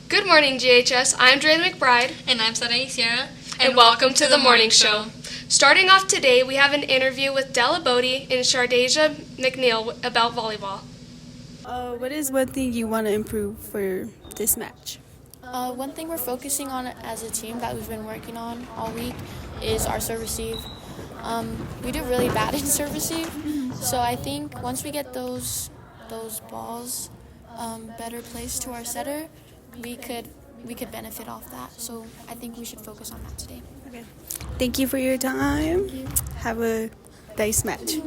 Good morning, GHS. I'm Dre McBride. And I'm Sarai Sierra. And welcome to the morning show. Starting off today, we have an interview with Della Bodie and Shardasia McNeil about volleyball. What is one thing you want to improve for this match? One thing we're focusing on as a team that we've been working on all week is our serve receive. We do really bad in serve receive, so I think once we get those balls better placed to our setter, we could benefit off that. So I think we should focus on that today. Okay. Thank you for your time. Have a nice match.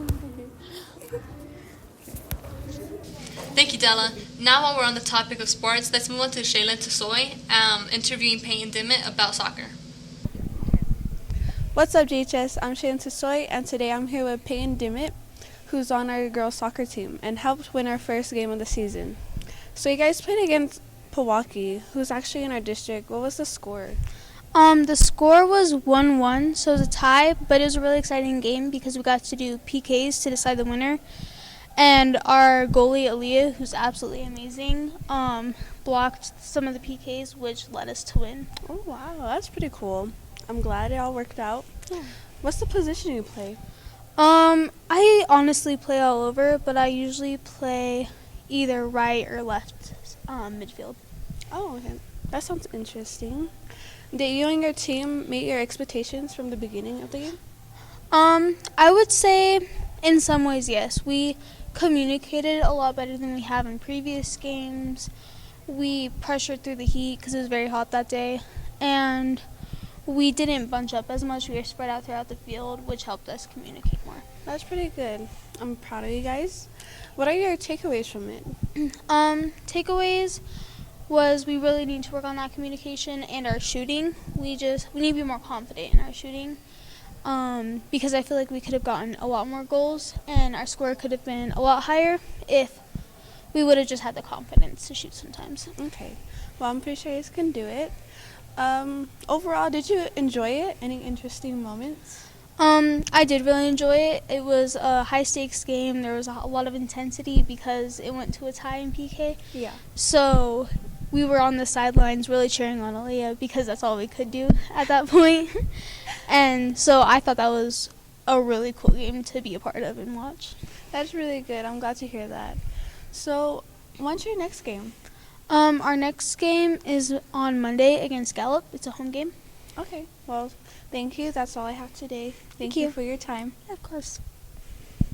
Thank you, Della. Now while we're on the topic of sports, let's move on to Shaylin Tasoy, interviewing Peyton Dimmitt about soccer. What's up, JHS? I'm Shaylin Tasoy, and today I'm here with Peyton Dimmitt, who's on our girls soccer team and helped win our first game of the season. So you guys played against Pewaukee, who's actually in our district. What was the score? The score was 1-1, so it was a tie, but it was a really exciting game because we got to do PKs to decide the winner. And our goalie, Aaliyah, who's absolutely amazing, blocked some of the PKs, which led us to win. Oh, wow, that's pretty cool. I'm glad it all worked out. Yeah. What's the position you play? I honestly play all over, but I usually play either right or left midfield. Oh, okay. That sounds interesting. Did you and your team meet your expectations from the beginning of the game? I would say in some ways, yes. We communicated a lot better than we have in previous games. We pressured through the heat because it was very hot that day. And we didn't bunch up as much. We were spread out throughout the field, which helped us communicate more. That's pretty good. I'm proud of you guys. What are your takeaways from it? Takeaways was we really need to work on that communication and our shooting. We need to be more confident in our shooting. Because I feel like we could have gotten a lot more goals and our score could have been a lot higher if we would have just had the confidence to shoot sometimes. Okay. Well, I'm pretty sure you guys can do it. Overall, did you enjoy it? Any interesting moments? I did really enjoy it. It was a high-stakes game. There was a lot of intensity because it went to a tie in PK. Yeah. So we were on the sidelines really cheering on Aaliyah because that's all we could do at that point. And so I thought that was a really cool game to be a part of and watch. That's really good. I'm glad to hear that. So when's your next game? Our next game is on Monday against Gallup. It's a home game. Okay. Well, thank you. That's all I have today. Thank you for your time. Yeah, of course.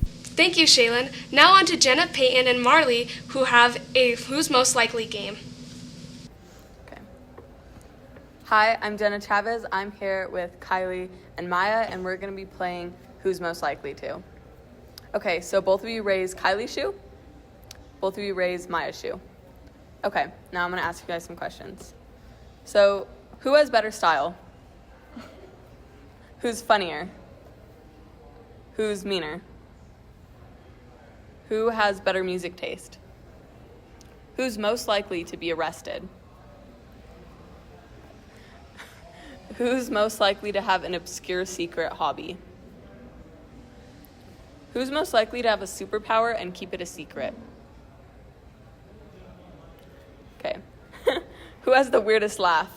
Thank you, Shaylin. Now on to Jenna, Peyton, and Marley, who have a Who's Most Likely game. Okay. Hi, I'm Jenna Chavez. I'm here with Kylie and Maya, and we're going to be playing Who's Most Likely To. Okay, so both of you raise Kylie's shoe. Both of you raise Maya's shoe. Okay, now I'm going to ask you guys some questions. So, who has better style? Who's funnier? Who's meaner? Who has better music taste? Who's most likely to be arrested? Who's most likely to have an obscure secret hobby? Who's most likely to have a superpower and keep it a secret? Okay. Who has the weirdest laugh?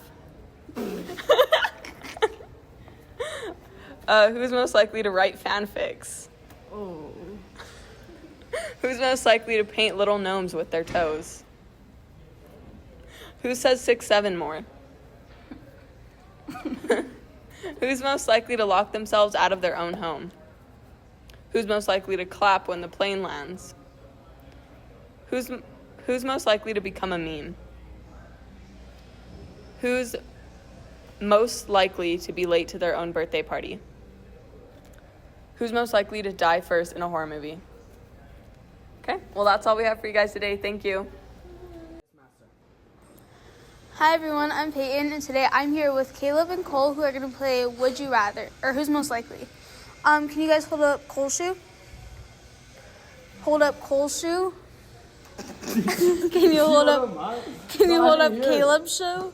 Who's most likely to write fanfics? Oh. Who's most likely to paint little gnomes with their toes? Who says 6'7" more? Who's most likely to lock themselves out of their own home? Who's most likely to clap when the plane lands? Who's most likely to become a meme? Who's most likely to be late to their own birthday party? Who's most likely to die first in a horror movie? Okay, well, that's all we have for you guys today. Thank you. Hi everyone, I'm Peyton, and today I'm here with Caleb and Cole, who are going to play Would You Rather, or Who's Most Likely. Can you guys hold up Cole's shoe? Hold up Cole's shoe. Can you hold up Caleb's shoe?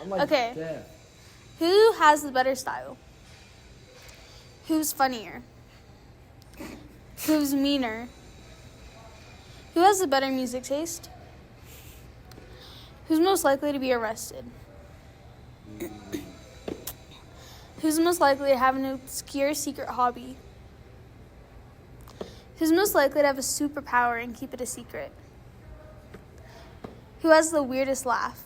Okay. Who has the better style? Who's funnier? Who's meaner? Who has the better music taste? Who's most likely to be arrested? Who's most likely to have an obscure secret hobby? Who's most likely to have a superpower and keep it a secret? Who has the weirdest laugh?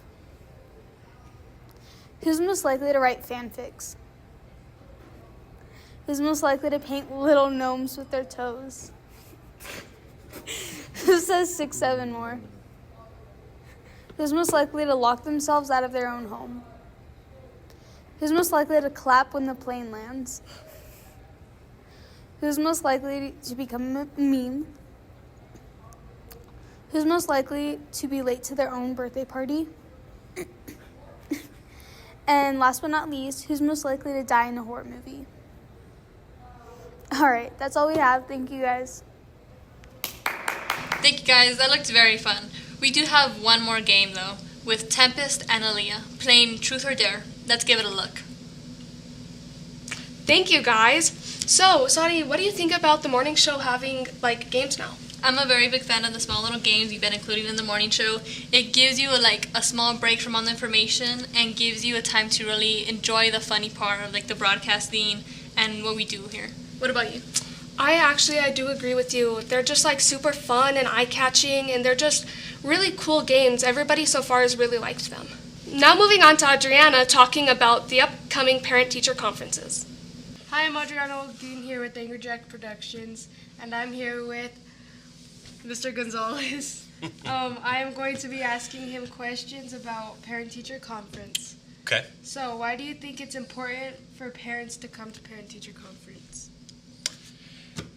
Who's most likely to write fanfics? Who's most likely to paint little gnomes with their toes? Who says 6, 7 more? Who's most likely to lock themselves out of their own home? Who's most likely to clap when the plane lands? Who's most likely to become a meme? Who's most likely to be late to their own birthday party? And last but not least, who's most likely to die in a horror movie? All right, that's all we have. Thank you, guys. Thank you guys, that looked very fun. We do have one more game though, with Tempest and Aaliyah playing Truth or Dare. Let's give it a look. Thank you, guys. So, Sadi, what do you think about the morning show having, like, games now? I'm a very big fan of the small little games you've been including in the morning show. It gives you a small break from all the information and gives you a time to really enjoy the funny part of like the broadcasting and what we do here. What about you? I do agree with you. They're just like super fun and eye-catching, and they're just really cool games. Everybody so far has really liked them. Now moving on to Adriana talking about the upcoming parent-teacher conferences. Hi, I'm Adriana Dean here with Anger Jack Productions, and I'm here with Mr. Gonzalez. I am going to be asking him questions about parent-teacher conference. Okay. So, why do you think it's important for parents to come to parent-teacher conference?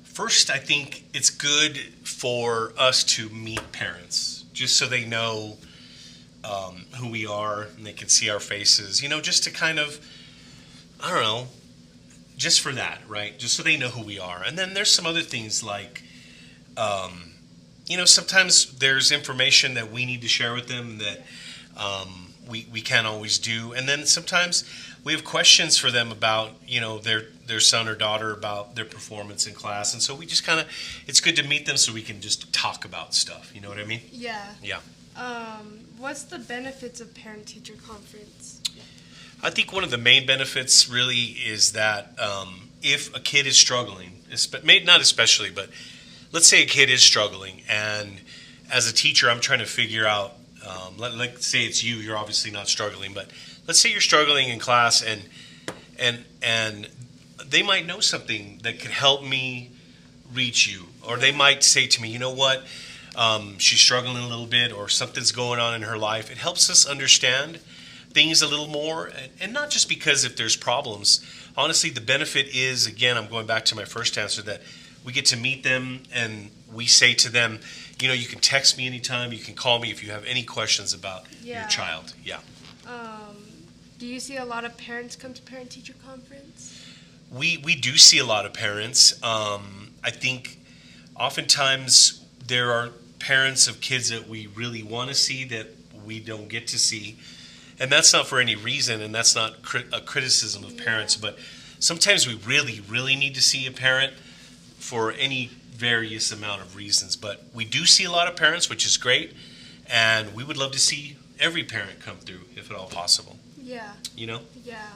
First, I think it's good for us to meet parents, just so they know who we are and they can see our faces, just to kind of, I don't know, just for that, right? Just so they know who we are. And then there's some other things like, sometimes there's information that we need to share with them that we can't always do. And then sometimes we have questions for them about, their son or daughter about their performance in class. And so we just it's good to meet them so we can just talk about stuff. You know what I mean? Yeah. Yeah. What's the benefits of parent-teacher conference? I think one of the main benefits really is that if a kid is struggling, not especially, but let's say a kid is struggling, and as a teacher, I'm trying to figure out, let's say it's you, you're obviously not struggling, but let's say you're struggling in class, and they might know something that could help me reach you, or they might say to me, you know what, she's struggling a little bit, or something's going on in her life. It helps us understand things a little more, and not just because if there's problems. Honestly, the benefit is, again, I'm going back to my first answer, that we get to meet them and we say to them, you can text me anytime, you can call me if you have any questions about your child. Yeah. Do you see a lot of parents come to parent-teacher conference? We do see a lot of parents. I think oftentimes there are parents of kids that we really want to see that we don't get to see. And that's not for any reason, and that's not a criticism of parents, but sometimes we really, really need to see a parent for any various amount of reasons. But we do see a lot of parents, which is great, and we would love to see every parent come through, if at all possible. Yeah. Yeah.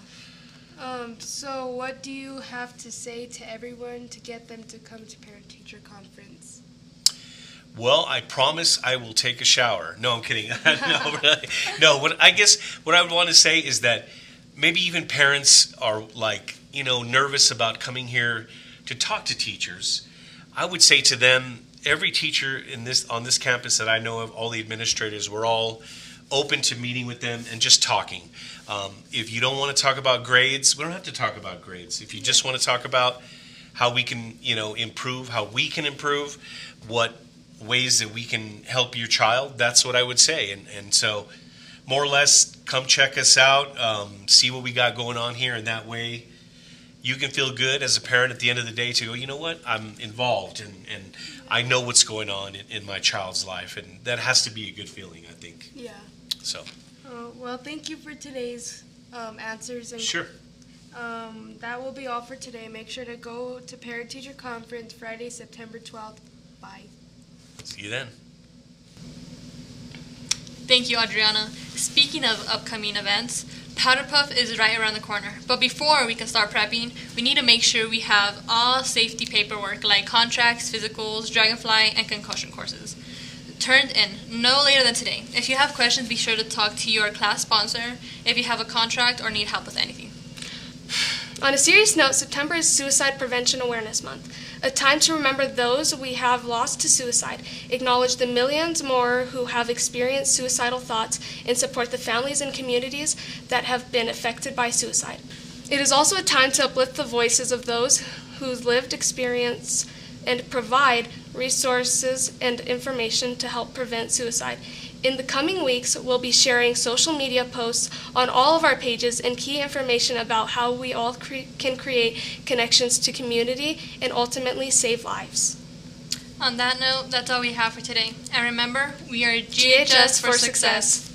So what do you have to say to everyone to get them to come to parent-teacher conference? Well, I promise I will take a shower. No, I'm kidding. No, what I would want to say is that maybe even parents are nervous about coming here to talk to teachers. I would say to them, every teacher on this campus that I know of, all the administrators, we're all open to meeting with them and just talking. If you don't want to talk about grades, we don't have to talk about grades. If you just want to talk about how we can, improve, how we can improve, what ways that we can help your child, that's what I would say. And so more or less come check us out, see what we got going on here, and that way you can feel good as a parent at the end of the day to go, you know what, I'm involved and I know what's going on in my child's life, and that has to be a good feeling, I think. Yeah. So. Well, thank you for today's answers. And, sure. That will be all for today. Make sure to go to Parent-Teacher Conference Friday, September 12th. Bye. See you then. Thank you, Adriana. Speaking of upcoming events, Powder Puff is right around the corner. But before we can start prepping, we need to make sure we have all safety paperwork like contracts, physicals, Dragonfly, and concussion courses turned in no later than today. If you have questions, be sure to talk to your class sponsor if you have a contract or need help with anything. On a serious note, September is Suicide Prevention Awareness Month, a time to remember those we have lost to suicide, acknowledge the millions more who have experienced suicidal thoughts, and support the families and communities that have been affected by suicide. It is also a time to uplift the voices of those whose lived experience and provide resources and information to help prevent suicide. In the coming weeks, we'll be sharing social media posts on all of our pages and key information about how we all can create connections to community and ultimately save lives. On that note, that's all we have for today. And remember, we are GHS for success.